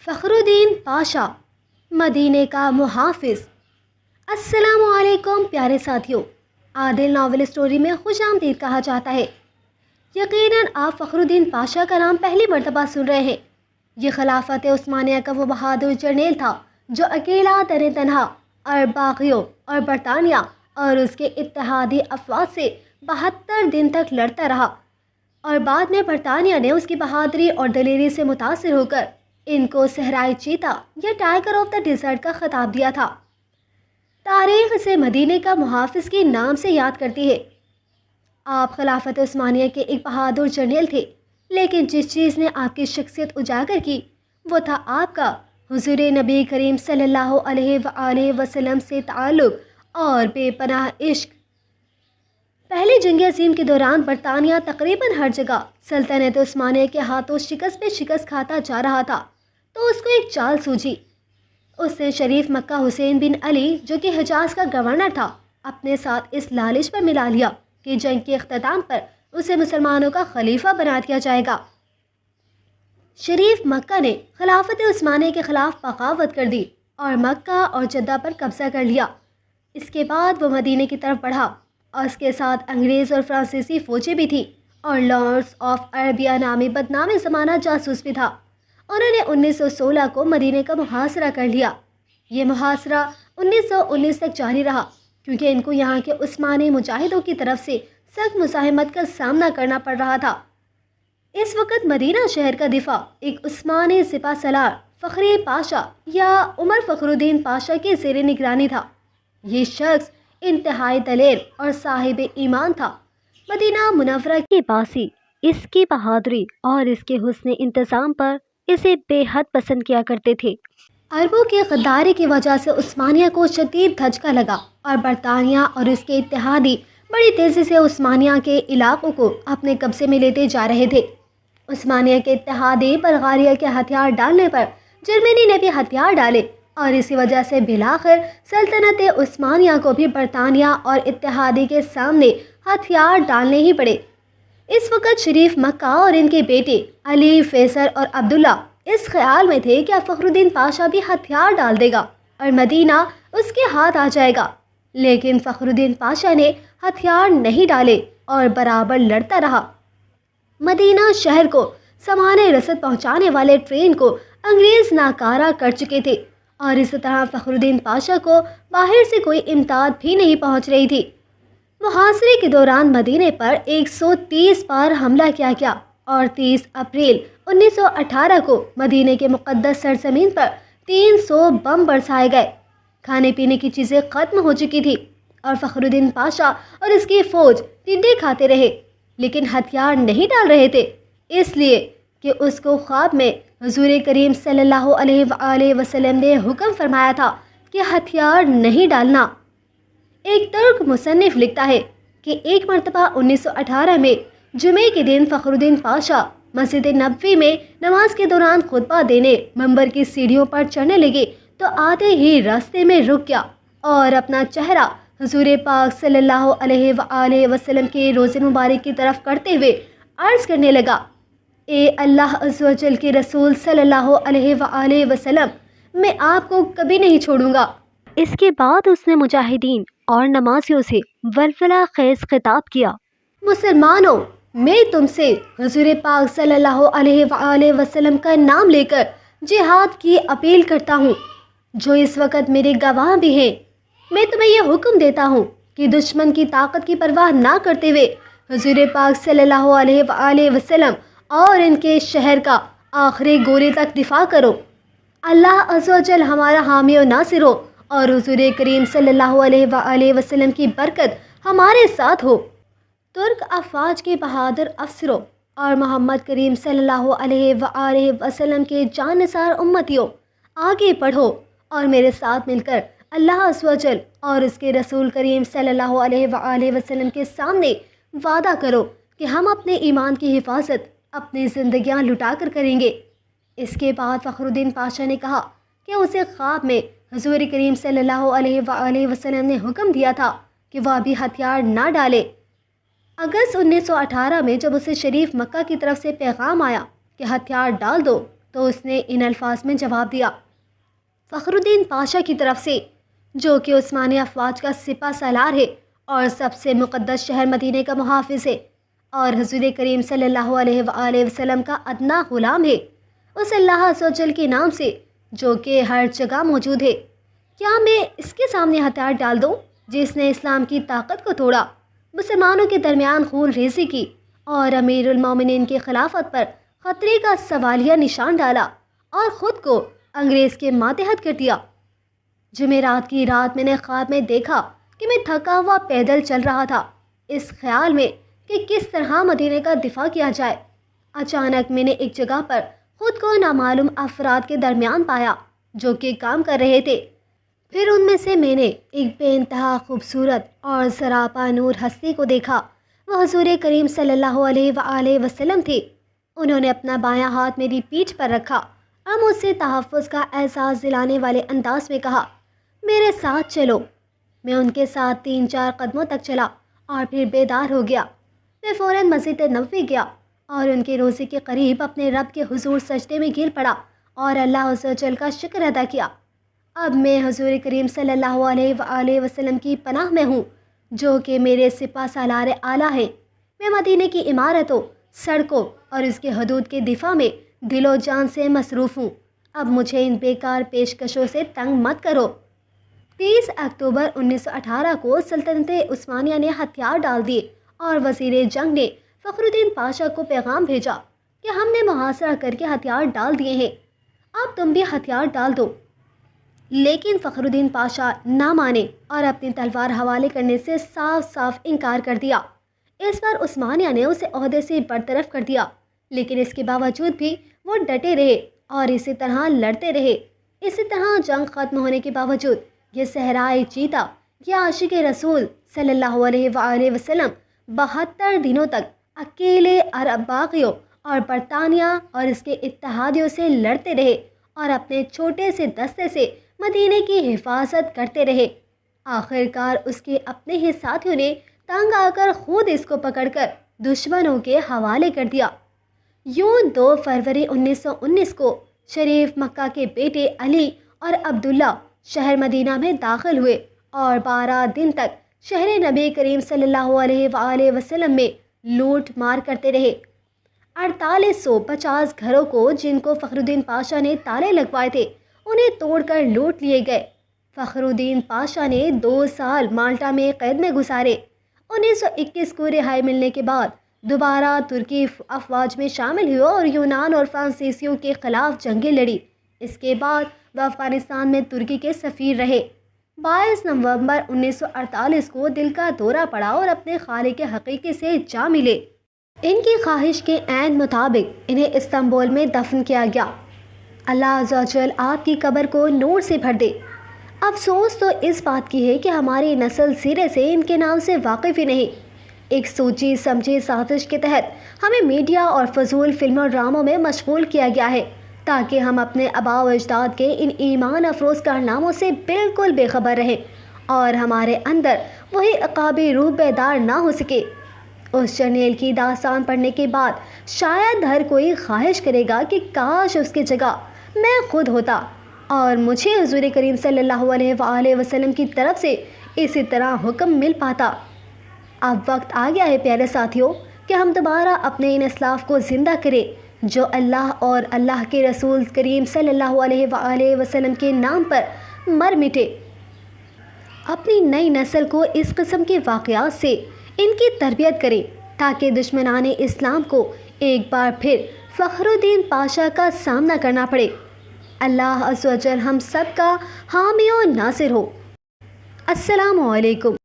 فخر الدین پاشا مدینے کا محافظ۔ السلام علیکم پیارے ساتھیوں، عادل ناول اسٹوری میں خوش آمدید کہا جاتا ہے۔ یقیناً آپ فخر الدین پاشا کا نام پہلی مرتبہ سن رہے ہیں۔ یہ خلافت عثمانیہ کا وہ بہادر جرنیل تھا جو اکیلا تنہا باغیوں اور برطانیہ اور اس کے اتحادی افواج سے 72 دن تک لڑتا رہا، اور بعد میں برطانیہ نے اس کی بہادری اور دلیری سے متاثر ہو کر ان کو صحرائی چیتا یا ٹائیگر آف دا ڈیزرٹ کا خطاب دیا تھا۔ تاریخ اسے مدینے کا محافظ کے نام سے یاد کرتی ہے۔ آپ خلافت عثمانیہ کے ایک بہادر جرنیل تھے، لیکن جس چیز نے آپ کی شخصیت اجاگر کی وہ تھا آپ کا حضور نبی کریم صلی اللہ علیہ وآلہ وسلم سے تعلق اور بے پناہ عشق۔ پہلی جنگ عظیم کے دوران برطانیہ تقریباً ہر جگہ سلطنت عثمانیہ کے ہاتھوں شکست پہ شکست کھاتا جا رہا تھا، تو اس کو ایک چال سوجھی۔ اس نے شریف مکہ حسین بن علی، جو کہ حجاز کا گورنر تھا، اپنے ساتھ اس لالچ پر ملا لیا کہ جنگ کے اختتام پر اسے مسلمانوں کا خلیفہ بنا دیا جائے گا۔ شریف مکہ نے خلافت عثمانیہ کے خلاف بغاوت کر دی اور مکہ اور جدہ پر قبضہ کر لیا۔ اس کے بعد وہ مدینے کی طرف بڑھا، اور اس کے ساتھ انگریز اور فرانسیسی فوجیں بھی تھیں، اور لارڈس آف عربیہ نامی بدنام زمانہ جاسوس بھی تھا۔ انہوں نے 1916 کو مدینے کا محاصرہ کر لیا۔ یہ محاصرہ 1919 تک جاری رہا، کیونکہ ان کو یہاں کے عثمانی مجاہدوں کی طرف سے سخت مزاحمت کا سامنا کرنا پڑ رہا تھا۔ اس وقت مدینہ شہر کا دفاع ایک عثمانی سپہ سالار فخری پاشا یا عمر فخر الدین پاشا کے زیر نگرانی تھا۔ یہ شخص انتہائی دلیر اور صاحب ایمان تھا۔ مدینہ منورہ کی باسی اس کی بہادری اور اس کے حسن انتظام پر اسے بے حد پسند کیا کرتے تھے۔ عربوں کی غداری کی وجہ سے عثمانیہ کو شدید دھچکا لگا، اور برطانیہ اور اس کے اتحادی بڑی تیزی سے عثمانیہ کے علاقوں کو اپنے قبضے میں لیتے جا رہے تھے۔ عثمانیہ کے اتحادی بلغاریہ کے ہتھیار ڈالنے پر جرمنی نے بھی ہتھیار ڈالے، اور اسی وجہ سے بالآخر سلطنت عثمانیہ کو بھی برطانیہ اور اتحادی کے سامنے ہتھیار ڈالنے ہی پڑے۔ اس وقت شریف مکہ اور ان کے بیٹے علی، فیصل اور عبداللہ اس خیال میں تھے کہ فخر الدین پاشا بھی ہتھیار ڈال دے گا اور مدینہ اس کے ہاتھ آ جائے گا، لیکن فخر الدین پاشا نے ہتھیار نہیں ڈالے اور برابر لڑتا رہا۔ مدینہ شہر کو سامان رسد پہنچانے والے ٹرین کو انگریز ناکارہ کر چکے تھے، اور اسی طرح فخر الدین پاشا کو باہر سے کوئی امداد بھی نہیں پہنچ رہی تھی۔ محاصرے کے دوران مدینے پر 130 بار حملہ کیا گیا، اور 30 اپریل 1918 کو مدینے کے مقدس سرزمین پر 300 بم برسائے گئے۔ کھانے پینے کی چیزیں ختم ہو چکی تھی، اور فخر الدین پاشا اور اس کی فوج ٹنڈے کھاتے رہے، لیکن ہتھیار نہیں ڈال رہے تھے، اس لیے کہ اس کو خواب میں حضور کریم صلی اللہ علیہ وآلہ وسلم نے حکم فرمایا تھا کہ ہتھیار نہیں ڈالنا۔ ایک ترک مصنف لکھتا ہے کہ ایک مرتبہ 1918 میں جمعے کے دن فخر الدین پاشا مسجد نبوی میں نماز کے دوران خطبہ دینے منبر کی سیڑھیوں پر چڑھنے لگے تو آتے ہی راستے میں رک گیا، اور اپنا چہرہ حضور پاک صلی اللہ علیہ وآلہ وسلم کے روضے مبارک کی طرف کرتے ہوئے عرض کرنے لگا، اے اللہ عز و جل کے رسول صلی اللہ علیہ وآلہ وسلم، میں آپ کو کبھی نہیں چھوڑوں گا۔ اس کے بعد اس نے مجاہدین اور نمازیوں سے ولولہ خیز خطاب کیا، مسلمانوں، میں تم سے حضور پاک صلی اللہ علیہ وآلہ وسلم کا نام لے کر جہاد کی اپیل کرتا ہوں، جو اس وقت میرے گواہ بھی ہیں۔ میں تمہیں یہ حکم دیتا ہوں کہ دشمن کی طاقت کی پرواہ نہ کرتے ہوئے حضور پاک صلی اللہ علیہ وآلہ وسلم اور ان کے شہر کا آخری گولی تک دفاع کرو۔ اللہ عز و جل ہمارا حامی و ناصر ہو، اور حضور کریم صلی اللہ علیہ وآلہ وسلم کی برکت ہمارے ساتھ ہو۔ ترک افواج کے بہادر افسروں اور محمد کریم صلی اللہ علیہ وآلہ وسلم کے جان نثار امتیوں، آگے بڑھو اور میرے ساتھ مل کر اللہ عز و جل اور اس کے رسول کریم صلی اللہ علیہ وآلہ وسلم کے سامنے وعدہ کرو کہ ہم اپنے ایمان کی حفاظت اپنی زندگیاں لٹا کر کریں گے۔ اس کے بعد فخر الدین پاشا نے کہا کہ اسے خواب میں حضور کریم صلی اللہ علیہ وآلہ وسلم نے حکم دیا تھا کہ وہ ابھی ہتھیار نہ ڈالے۔ اگست 1918 میں جب اسے شریف مکہ کی طرف سے پیغام آیا کہ ہتھیار ڈال دو، تو اس نے ان الفاظ میں جواب دیا: فخر الدین پاشا کی طرف سے، جو کہ عثمانی افواج کا سپہ سالار ہے اور سب سے مقدس شہر مدینہ کا محافظ ہے، اور حضور کریم صلی اللہ علیہ وآلہ وسلم کا ادنا غلام ہے، اس اللہ عز و جل کے نام سے جو کہ ہر جگہ موجود ہے، کیا میں اس کے سامنے ہتھیار ڈال دوں جس نے اسلام کی طاقت کو توڑا، مسلمانوں کے درمیان خون ریزی کی اور امیر المومنین کی خلافت پر خطرے کا سوالیہ نشان ڈالا اور خود کو انگریز کے ماتحت کر دیا؟ جمعرات کی رات میں نے خواب میں دیکھا کہ میں تھکا ہوا پیدل چل رہا تھا، اس خیال میں کہ کس طرح مدینے کا دفاع کیا جائے۔ اچانک میں نے ایک جگہ پر خود کو نامعلوم افراد کے درمیان پایا جو کہ کام کر رہے تھے۔ پھر ان میں سے میں نے ایک بے انتہا خوبصورت اور سراپا نور ہستی کو دیکھا۔ وہ حضور کریم صلی اللہ علیہ وآلہ وسلم تھے۔ انہوں نے اپنا بایاں ہاتھ میری پیٹھ پر رکھا اور مجھ سے تحفظ کا احساس دلانے والے انداز میں کہا: میرے ساتھ چلو۔ میں ان کے ساتھ 3-4 قدموں تک چلا اور پھر بیدار ہو گیا۔ میں فوراً مسجد نبوی گیا اور ان کے روضے کے قریب اپنے رب کے حضور سجدے میں گر پڑا اور اللہ عز و جل کا شکر ادا کیا۔ اب میں حضور کریم صلی اللہ علیہ وآلہ وسلم کی پناہ میں ہوں، جو کہ میرے سپہ سالار اعلیٰ ہے۔ میں مدینے کی عمارتوں، سڑکوں اور اس کے حدود کے دفاع میں دل و جان سے مصروف ہوں۔ اب مجھے ان بیکار پیشکشوں سے تنگ مت کرو۔ 30 اکتوبر 1918 کو سلطنت عثمانیہ نے ہتھیار ڈال دیے اور وزیر جنگ نے فخر الدین پاشا کو پیغام بھیجا کہ ہم نے محاصرہ کر کے ہتھیار ڈال دیے ہیں، اب تم بھی ہتھیار ڈال دو۔ لیکن فخر الدین پاشا نہ مانے اور اپنی تلوار حوالے کرنے سے صاف صاف انکار کر دیا۔ اس پر عثمانیہ نے اسے عہدے سے برطرف کر دیا، لیکن اس کے باوجود بھی وہ ڈٹے رہے اور اسی طرح لڑتے رہے۔ اسی طرح جنگ ختم ہونے کے باوجود یہ صحرائے چیتا، یہ عاشق رسول صلی اللہ علیہ وآلہ وسلم 72 دنوں تک اکیلے عرب باغیوں اور برطانیہ اور اس کے اتحادیوں سے لڑتے رہے اور اپنے چھوٹے سے دستے سے مدینے کی حفاظت کرتے رہے۔ آخر کار اس کے اپنے ہی ساتھیوں نے تنگ آ کر خود اس کو پکڑ کر دشمنوں کے حوالے کر دیا۔ یوں 2 فروری 1919 کو شریف مکہ کے بیٹے علی اور عبداللہ شہر مدینہ میں داخل ہوئے اور 12 دن تک شہر نبی کریم صلی اللہ علیہ وآلہ وسلم میں لوٹ مار کرتے رہے۔ 4850 گھروں کو جن کو فخر الدین پاشا نے تالے لگوائے تھے انہیں توڑ کر لوٹ لیے گئے۔ فخر الدین پاشا نے 2 سال مالٹا میں قید میں گزارے۔ 1921 کو رہائی ملنے کے بعد دوبارہ ترکی افواج میں شامل ہوئے اور یونان اور فرانسیسیوں کے خلاف جنگیں لڑی۔ اس کے بعد وہ افغانستان میں ترکی کے سفیر رہے۔ 22 نومبر 1948 کو دل کا دورہ پڑا اور اپنے خالق حقیقی سے جا ملے۔ ان کی خواہش کے عین مطابق انہیں استنبول میں دفن کیا گیا۔ اللہ عز و جل آپ کی قبر کو نور سے بھر دے۔ افسوس تو اس بات کی ہے کہ ہماری نسل سرے سے ان کے نام سے واقف ہی نہیں۔ ایک سوچی سمجھی سازش کے تحت ہمیں میڈیا اور فضول فلموں اور ڈراموں میں مشغول کیا گیا ہے تاکہ ہم اپنے آباء و اجداد کے ان ایمان افروز کارناموں سے بالکل بے خبر رہیں اور ہمارے اندر وہی عقابی روح بیدار نہ ہو سکے۔ اس جرنیل کی داستان پڑھنے کے بعد شاید ہر کوئی خواہش کرے گا کہ کاش اس کی جگہ میں خود ہوتا اور مجھے حضور کریم صلی اللہ علیہ وآلہ وسلم کی طرف سے اسی طرح حکم مل پاتا۔ اب وقت آ گیا ہے پیارے ساتھیوں کہ ہم دوبارہ اپنے ان اسلاف کو زندہ کریں جو اللہ اور اللہ کے رسول کریم صلی اللہ علیہ وآلہ وسلم کے نام پر مر مٹے۔ اپنی نئی نسل کو اس قسم کے واقعات سے ان کی تربیت کریں تاکہ دشمنان اسلام کو ایک بار پھر فخر الدین پاشا کا سامنا کرنا پڑے۔ اللہ عز و جل ہم سب کا حامی و ناصر ہو۔ السلام علیکم۔